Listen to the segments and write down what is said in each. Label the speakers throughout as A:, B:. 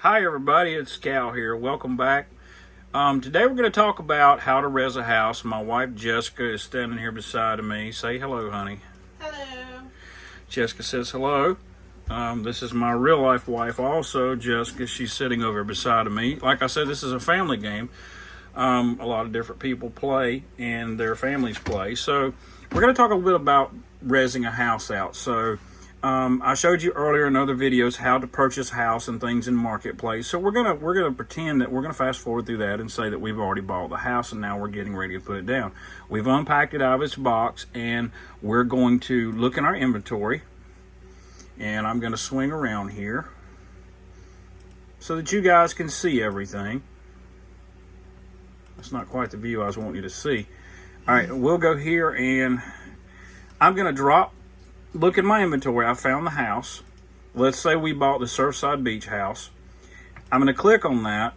A: Hi everybody, it's Cal here. Welcome back. Today we're going to talk about how to res a house. My wife Jessica is standing here beside of me. Say hello, honey.
B: Hello.
A: Jessica says hello. This is my real life wife also, Jessica. She's sitting over beside of me. Like I said, this is a family game. A lot of different people play and their families play. So we're going to talk a little bit about resing a house out. So I showed you earlier in other videos how to purchase a house and things in marketplace. So we're gonna pretend that we're gonna fast forward through that and say that we've already bought the house and now we're getting ready to put it down. We've unpacked it out of its box and we're going to look in our inventory. And I'm gonna swing around here so that you guys can see everything. That's not quite the view I was wanting you to see. All right, we'll go here and I'm gonna look at my inventory. I found the house. Let's say we bought the Surfside Beach house. I'm going to click on that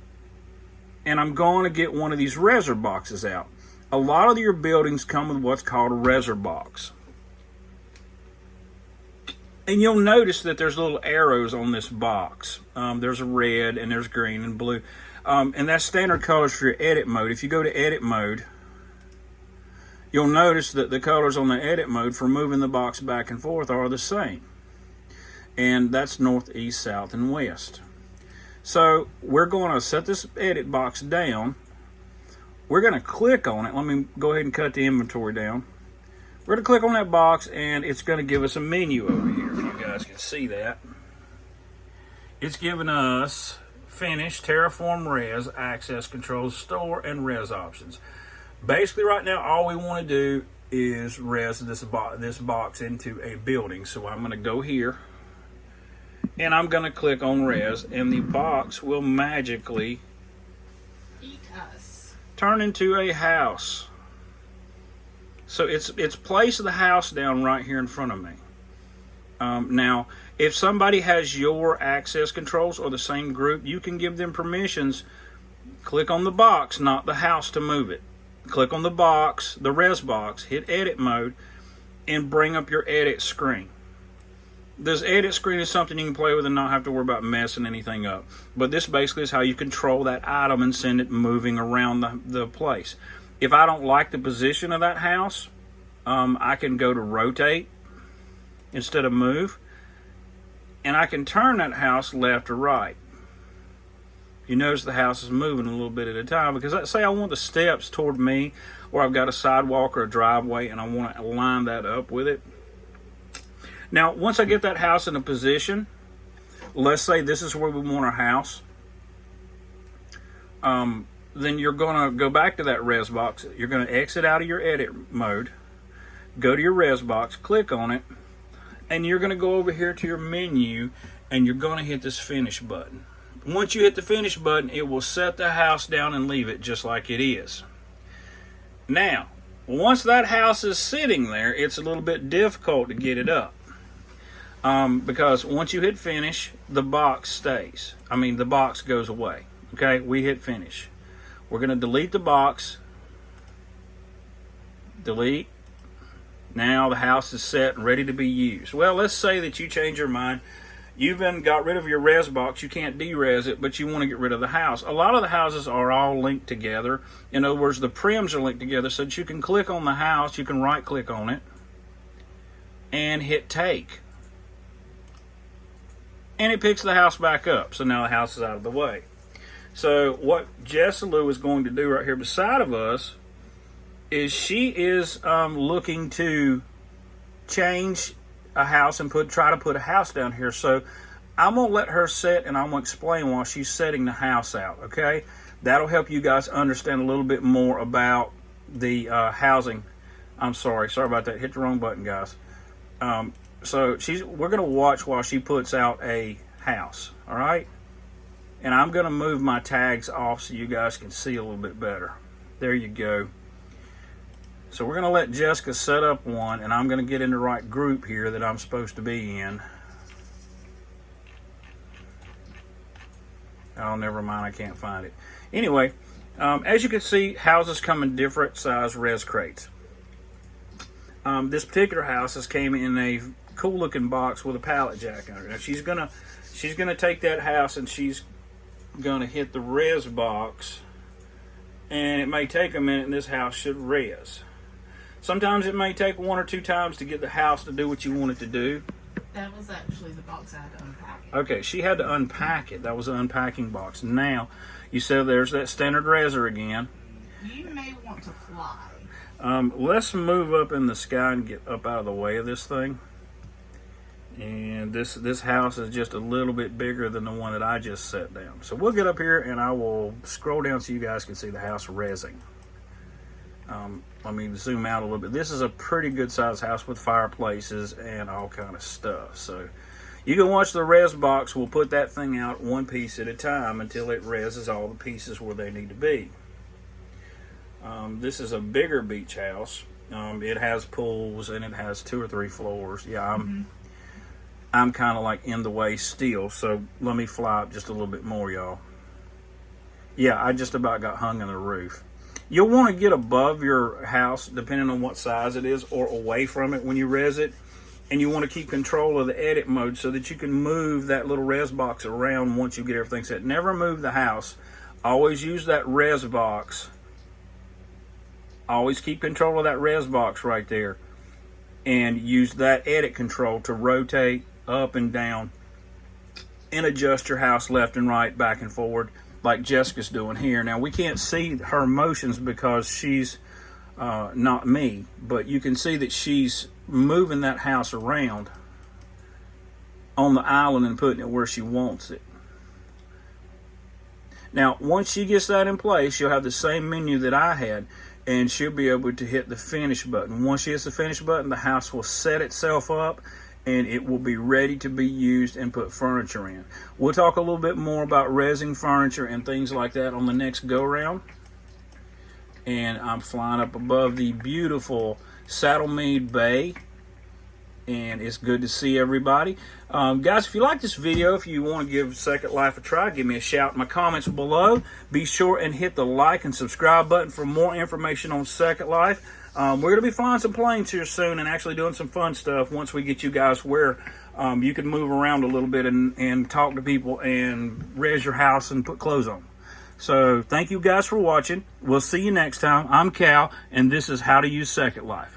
A: and I'm going to get one of these rezz boxes out. A lot of your buildings come with what's called a rezz box. And you'll notice that there's little arrows on this box. There's a red and there's green and blue. And that's standard colors for your edit mode. If you go to edit mode, you'll notice that the colors on the edit mode for moving the box back and forth are the same. And that's north, east, south, and west. So we're going to set this edit box down. We're going to click on it. Let me go ahead and cut the inventory down. We're going to click on that box and it's going to give us a menu over here. If you guys can see that. It's giving us Finish, Terraform Rezz, Access Controls, Store, and Rezz options. Basically, right now, all we want to do is res this box into a building. So I'm going to go here, and I'm going to click on res, and the box will magically
B: Eat us.
A: turn into a house. So it's placed the house down right here in front of me. Now, if somebody has your access controls or the same group, you can give them permissions. Click on the box, not the house, to move it. Click on the box, the rezz box, hit edit mode, and bring up your edit screen. This edit screen is something you can play with and not have to worry about messing anything up. But this basically is how you control that item and send it moving around the place. If I don't like the position of that house, I can go to rotate instead of move, and I can turn that house left or right. You notice the house is moving a little bit at a time because let's say I want the steps toward me, or I've got a sidewalk or a driveway and I want to line that up with it. Now, once I get that house in a position, let's say this is where we want our house, then you're going to go back to that rezz box. You're going to exit out of your edit mode, go to your rezz box, click on it, and you're going to go over here to your menu and you're going to hit this finish button. Once you hit the finish button, it will set the house down and leave it just like it is. Now, once that house is sitting there, it's a little bit difficult to get it up. Because once you hit finish, the box stays. The box goes away. Okay, we hit finish. We're going to delete the box. Delete. Now the house is set and ready to be used. Well, let's say that you change your mind. You've got rid of your rezz box. You can't de-res it, but you want to get rid of the house. A lot of the houses are all linked together. In other words, the prims are linked together so that you can click on the house, you can right-click on it, and hit take. And it picks the house back up. So now the house is out of the way. So what Jessica is going to do right here beside of us is she is looking to change a house and try to put a house down here. So I'm going to let her set and I'm going to explain while she's setting the house out, okay? That'll help you guys understand a little bit more about the housing. I'm sorry about that. Hit the wrong button, guys. So we're going to watch while she puts out a house, all right? And I'm going to move my tags off so you guys can see a little bit better. There you go. So we're going to let Jessica set up one, and I'm going to get in the right group here that I'm supposed to be in. Oh, never mind, I can't find it. Anyway, as you can see, houses come in different size rezz crates. This particular house came in a cool looking box with a pallet jack under it. Now she's gonna take that house and she's going to hit the rezz box, and it may take a minute, and this house should rezz. Sometimes it may take 1 or 2 times to get the house to do what you want it to do.
B: That was actually the box I had to unpack.
A: Okay, she had to unpack it. That was an unpacking box. Now, you said there's that standard rezzer again.
B: You may want to fly.
A: Let's move up in the sky and get up out of the way of this thing. And this house is just a little bit bigger than the one that I just set down. So we'll get up here and I will scroll down so you guys can see the house rezzing. Let me zoom out a little bit. This is a pretty good sized house with fireplaces and all kind of stuff. So you can watch the rezz box. We'll put that thing out one piece at a time until it rezzes all the pieces where they need to be. This is a bigger beach house. It has pools and it has 2 or 3 floors. Yeah, I'm kind of like in the way still, so let me fly up just a little bit more, y'all. Yeah, I just about got hung in the roof. You'll want to get above your house, depending on what size it is, or away from it when you rezz it. And you want to keep control of the edit mode so that you can move that little rezz box around once you get everything set. Never move the house. Always use that rezz box. Always keep control of that rezz box right there. And use that edit control to rotate up and down and adjust your house left and right, back and forward, like Jessica's doing here. Now, we can't see her motions because she's not me, but you can see that she's moving that house around on the island and putting it where she wants it. Now, once she gets that in place, she'll have the same menu that I had, and she'll be able to hit the finish button. Once she hits the finish button, the house will set itself up and it will be ready to be used and put furniture in. We'll talk a little bit more about rezzing furniture and things like that on the next go-round. And I'm flying up above the beautiful Saddlemead Bay, and it's good to see everybody. Guys, if you like this video, if you want to give Second Life a try, give me a shout in my comments below. Be sure and hit the like and subscribe button for more information on Second Life. We're going to be flying some planes here soon and actually doing some fun stuff once we get you guys where you can move around a little bit and talk to people and rezz your house and put clothes on. So thank you guys for watching. We'll see you next time. I'm Cal, and this is How to Use Second Life.